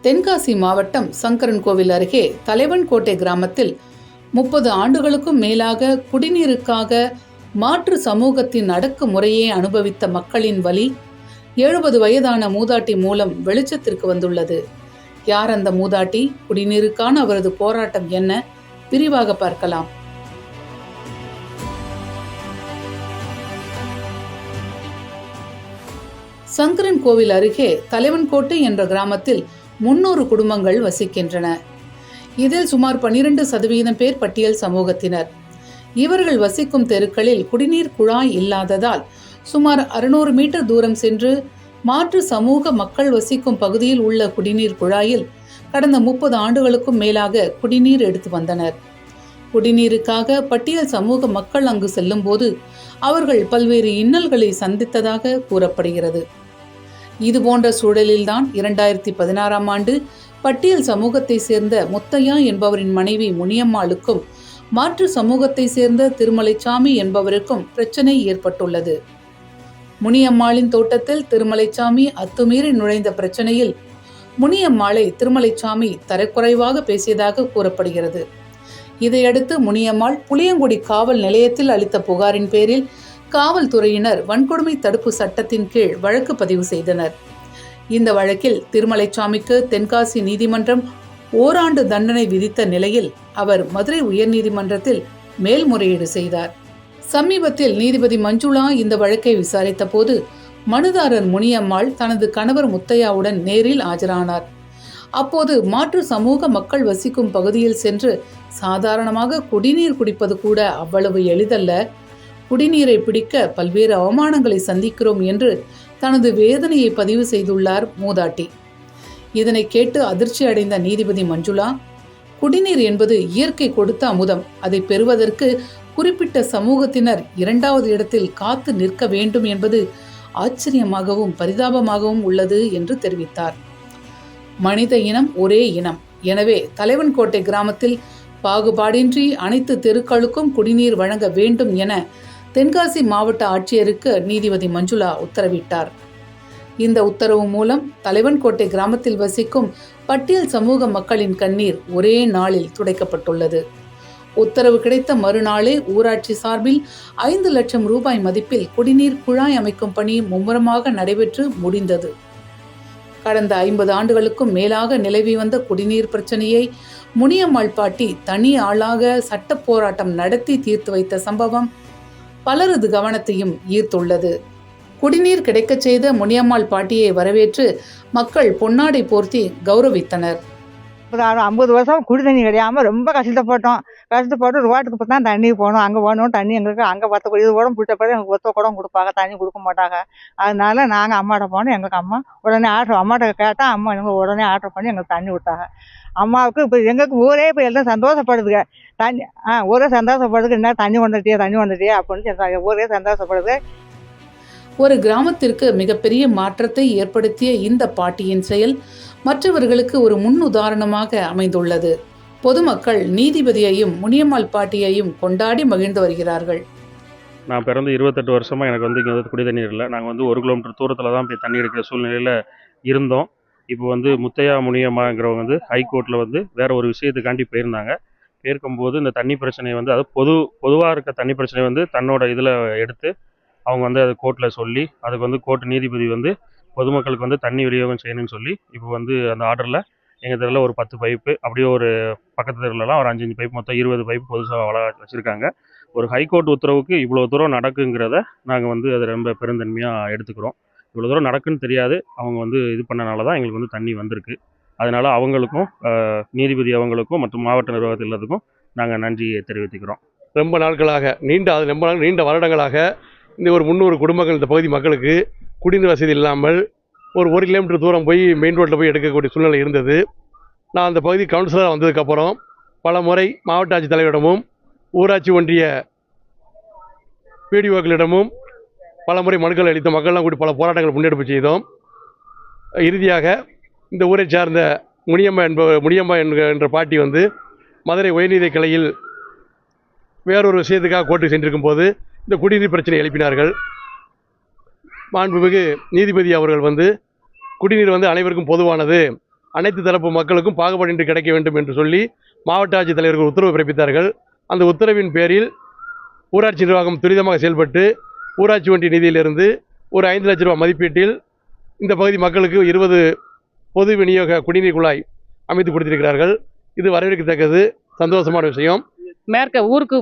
தென்காசி மாவட்டம் சங்கரன்கோவில் அருகே தலைவன்கோட்டை கிராமத்தில் 30 ஆண்டுகளுக்கும் மேலாக குடிநீருக்காக மாற்று சமூகத்தின் அடக்குமுறையை அனுபவித்த மக்களின் வலி 70 வயதான மூதாட்டி மூலம் வெளிச்சத்திற்கு வந்துள்ளது. யார் அந்த மூதாட்டி? குடிநீருக்கான அவரது போராட்டம் என்ன? விரிவாக பார்க்கலாம். சங்கரன்கோவில் அருகே தலைவன்கோட்டை என்ற கிராமத்தில் 300 குடும்பங்கள் வசிக்கின்றன. இதில் சுமார் 12% பேர் பட்டியல் சமூகத்தினர். இவர்கள் வசிக்கும் தெருக்களில் குடிநீர் குழாய் இல்லாததால் சுமார் 600 மீட்டர் தூரம் சென்று மாற்று சமூக மக்கள் வசிக்கும் பகுதியில் உள்ள குடிநீர் குழாயில் கடந்த 30 ஆண்டுகளுக்கும் மேலாக குடிநீர் எடுத்து வந்தனர். குடிநீருக்காக பட்டியல் சமூக மக்கள் அங்கு செல்லும் போது அவர்கள் பல்வேறு இன்னல்களை சந்தித்ததாக கூறப்படுகிறது. இதுபோன்ற சூழலில்தான் 2016ஆம் ஆண்டு பட்டியல் சமூகத்தை சேர்ந்த முத்தையா என்பவரின் மனைவி முனியம்மாளுக்கும் மாற்று சமூகத்தை சேர்ந்த திருமலைச்சாமி என்பவருக்கும் பிரச்சனை ஏற்பட்டுள்ளது. முனியம்மாளின் தோட்டத்தில் திருமலைச்சாமி அத்துமீறி நுழைந்த பிரச்சனையில் முனியம்மாளை திருமலைச்சாமி தரக்குறைவாக பேசியதாக கூறப்படுகிறது. இதையடுத்து முனியம்மாள் புளியங்குடி காவல் நிலையத்தில் அளித்த புகாரின் பேரில் காவல்துறையினர் வன்கொடுமை தடுப்பு சட்டத்தின் கீழ் வழக்கு பதிவு செய்தனர். இந்த வழக்கில் திருமலைச்சாமிக்கு தென்காசி நீதிமன்றம் ஓராண்டு தண்டனை விதித்த நிலையில் அவர் மதுரை உயர்நீதிமன்றத்தில் மேல்முறையீடு செய்தார். சமீபத்தில் நீதிபதி மஞ்சுளா இந்த வழக்கை விசாரித்த போது மனுதாரர் முனியம்மாள் தனது கணவர் முத்தையாவுடன் நேரில் ஆஜரானார். அப்போது மாற்று சமூக மக்கள் வசிக்கும் பகுதியில் சென்று சாதாரணமாக குடிநீர் குடிப்பது கூட அவ்வளவு எளிதல்ல, குடிநீரை பிடிக்க பல்வேறு அவமானங்களை சந்திக்கிறோம் என்று தனது வேதனையை பதிவு செய்துள்ளார் மூதாட்டி. இதனை கேட்டு அதிர்ச்சி அடைந்த நீதிபதி மஞ்சுளா, குடிநீர் என்பது இயற்கை கொடுத்த அமுதம், அதை பெறுவதற்கு குறிப்பிட்ட சமூகத்தினர் 2வது இடத்தில் காத்து நிற்க வேண்டும் என்பது ஆச்சரியமாகவும் பரிதாபமாகவும் உள்ளது என்று தெரிவித்தார். மனித இனம் ஒரே இனம். எனவே தலைவன்கோட்டை கிராமத்தில் பாகுபாடின்றி அனைத்து தெருக்களுக்கும் குடிநீர் வழங்க வேண்டும் என தென்காசி மாவட்ட ஆட்சியருக்கு நீதிபதி மஞ்சுளா உத்தரவிட்டார். இந்த உத்தரவு மூலம் தலைவன்கோட்டை கிராமத்தில் வசிக்கும் பட்டியல் சமூக மக்களின் கண்ணீர் ஒரே நாளில் துடைக்கப்பட்டுள்ளது. உத்தரவு கிடைத்த மறுநாளே ஊராட்சி சார்பில் 5 லட்சம் ரூபாய் மதிப்பில் குடிநீர் குழாய் அமைக்கும் பணி மும்முரமாக நடைபெற்று முடிந்தது. கடந்த 50 ஆண்டுகளுக்கும் மேலாக நிலவி வந்த குடிநீர் பிரச்சனையை முனியம்மாள் பாட்டி தனி ஆளாக சட்ட போராட்டம் நடத்தி தீர்த்து வைத்த சம்பவம் பலரது கவனத்தையும் ஈர்த்துள்ளது. குடிநீர் கிடைக்கச் செய்த முனியம்மாள் பாட்டியை வரவேற்று மக்கள் பொன்னாடை போர்த்தி கௌரவித்தனர். 50 வருஷம் குடி தண்ணி கிடையாமல் ரொம்ப கஷ்டப்பட்டு ரோட்டுக்கு தான் தண்ணி போகணும். அங்கே போகணும் தண்ணி எங்களுக்கு அங்கே 10 குடம் இது குடம் பிடிச்ச பிறகு எங்களுக்கு 10 குடம் கொடுப்பாங்க, தண்ணி கொடுக்க மாட்டாங்க. அதனால நாங்கள் அம்மாட்ட போனோம். எங்களுக்கு அம்மா உடனே அம்மாட்ட கேட்டால் அம்மா எங்களுக்கு உடனே ஆர்டர் பண்ணி எங்களுக்கு தண்ணி கொடுத்தாங்க. அம்மாவுக்கு இப்போ எங்களுக்கு ஊரே இப்போ எல்லாம் சந்தோஷப்படுதுங்க. தண்ணி ஊரே சந்தோஷப்படுதுக்கு என்ன தண்ணி வந்துட்டியே அப்படின்னு ஊரே சந்தோஷப்படுது. ஒரு கிராமத்திற்கு மிகப்பெரிய மாற்றத்தை ஏற்படுத்திய இந்த பாட்டியின் செயல் மற்றவர்களுக்கு ஒரு முன் உதாரணமாக அமைந்துள்ளது. பொதுமக்கள் நீதிபதியையும் முனியம்மாள் பாட்டியையும் கொண்டாடி மகிழ்ந்து வருகிறார்கள். நான் பிறந்து 28 வருஷமாக எனக்கு வந்து இங்கே குடி தண்ணீர் இல்லை. நாங்கள் 1 கிலோமீட்டர் தூரத்தில் தான் போய் தண்ணி எடுக்கிற சூழ்நிலையில் இருந்தோம். இப்போ முத்தையா முனியம்மாங்கிறவங்க ஹைகோர்ட்டில் வேற ஒரு விஷயத்துக்காண்டி போயிருக்கும்போது இந்த தண்ணி பிரச்சனையை அது பொதுவாக இருக்க தண்ணி பிரச்சனை தன்னோட இதில் எடுத்து அவங்க அது கோர்ட்டில் சொல்லி அதுக்கு கோர்ட் நீதிபதி பொதுமக்களுக்கு தண்ணி விநியோகம் செய்யணும்னு சொல்லி இப்போ அந்த ஆர்டரில் எங்கள் தெருவில் ஒரு 10 பைப்பு, அப்படியே ஒரு பக்கத்து தெருலலாம் ஒரு 5 பைப், மொத்தம் 20 பைப்பு பொதுசாக வச்சுருக்காங்க. ஒரு ஹைகோர்ட் உத்தரவுக்கு இவ்வளோ தூரம் நடக்குங்கிறத நாங்கள் அதை ரொம்ப பெருந்தன்மையாக எடுத்துக்கிறோம். இவ்வளோ தூரம் நடக்குன்னு தெரியாது, அவங்க இது பண்ணனால தான் எங்களுக்கு தண்ணி வந்திருக்கு. அதனால் அவங்களுக்கும் நீதிபதி அவங்களுக்கும் மற்றும் மாவட்ட நிர்வாகத்தில் எல்லாத்துக்கும் நாங்கள் நன்றியை தெரிவித்துக்கிறோம். ரொம்ப நாட்களாக நீண்ட வருடங்களாக இந்த ஒரு 300 குடும்பங்கள் இந்த பகுதி மக்களுக்கு குடிநீர் வசதி இல்லாமல் ஒரு 1 கிலோமீட்டர் தூரம் போய் மெயின் ரோட்டில் போய் எடுக்கக்கூடிய சூழ்நிலை இருந்தது. நான் அந்த பகுதி கவுன்சிலராக வந்ததுக்கப்புறம் பல முறை மாவட்ட ஆட்சித்தலைவரிடமும் ஊராட்சி ஒன்றிய பிடிஓக்களிடமும் பல முறை மனுக்கள் அளித்த மக்கள்லாம் கூடி பல போராட்டங்கள் முன்னெடுப்பு செய்தோம். இறுதியாக இந்த ஊரை சார்ந்த முனியம்மா என்ற பாட்டி மதுரை உயர்நீதி கிளையில் வேறொரு விஷயத்துக்காக கோர்ட்டுக்கு சென்றிருக்கும் போது இந்த குடிநீர் பிரச்சனை எழுப்பினார்கள். மாண்புமிகு நீதிபதி அவர்கள் குடிநீர் அனைவருக்கும் பொதுவானது, அனைத்து தரப்பு மக்களுக்கும் பாகுபாடின்றி கிடைக்க வேண்டும் என்று சொல்லி மாவட்ட ஆட்சித்தலைவர்கள் உத்தரவு பிறப்பித்தார்கள். அந்த உத்தரவின் பேரில் ஊராட்சி நிர்வாகம் துரிதமாக செயல்பட்டு ஊராட்சி ஒன்றிய நிதியிலிருந்து ஒரு 5 லட்ச ரூபாய் மதிப்பீட்டில் இந்த பகுதி மக்களுக்கு 20 பொது விநியோக குடிநீர் குழாய் அமைத்து கொடுத்திருக்கிறார்கள். இது வரவேற்கத்தக்கது, சந்தோஷமான விஷயம். மேற்க ஊருக்கு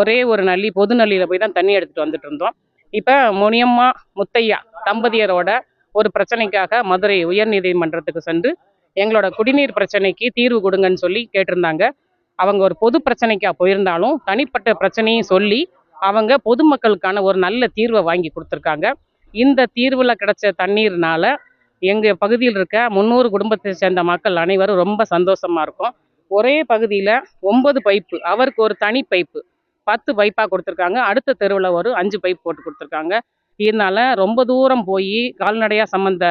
ஒரே ஒரு நள்ளி, பொது நள்ளியில் போய் தான் தண்ணி எடுத்துகிட்டு வந்துட்டு இருந்தோம். இப்போ முனியம்மா முத்தையா தம்பதியரோட ஒரு பிரச்சனைக்காக மதுரை உயர்நீதிமன்றத்துக்கு சென்று எங்களோட குடிநீர் பிரச்சனைக்கு தீர்வு கொடுங்கன்னு சொல்லி கேட்டிருந்தாங்க. அவங்க ஒரு பொது பிரச்சனைக்காக போயிருந்தாலும் தனிப்பட்ட பிரச்சனையும் சொல்லி அவங்க பொதுமக்களுக்கான ஒரு நல்ல தீர்வை வாங்கி கொடுத்துருக்காங்க. இந்த தீர்வில் கிடைச்ச தண்ணீர்னால எங்கள் பகுதியில் இருக்க 300 குடும்பத்தை சேர்ந்த மக்கள் அனைவரும் ரொம்ப சந்தோஷமாக இருக்கும். ஒரே பகுதியில் 9 பைப்பு, அவருக்கு ஒரு தனி பைப்பு 10 பைப்பாக கொடுத்துருக்காங்க. அடுத்த தெருவில் ஒரு 5 பைப் போட்டு கொடுத்துருக்காங்க. இதனால் ரொம்ப தூரம் போய் கால்நடையாக சம்மந்த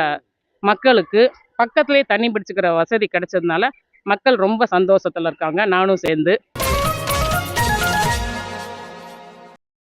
மக்களுக்கு பக்கத்துலேயே தண்ணி பிடிச்சிக்கிற வசதி கிடைச்சதுனால மக்கள் ரொம்ப சந்தோஷத்தில் இருக்காங்க, நானும் சேர்ந்து.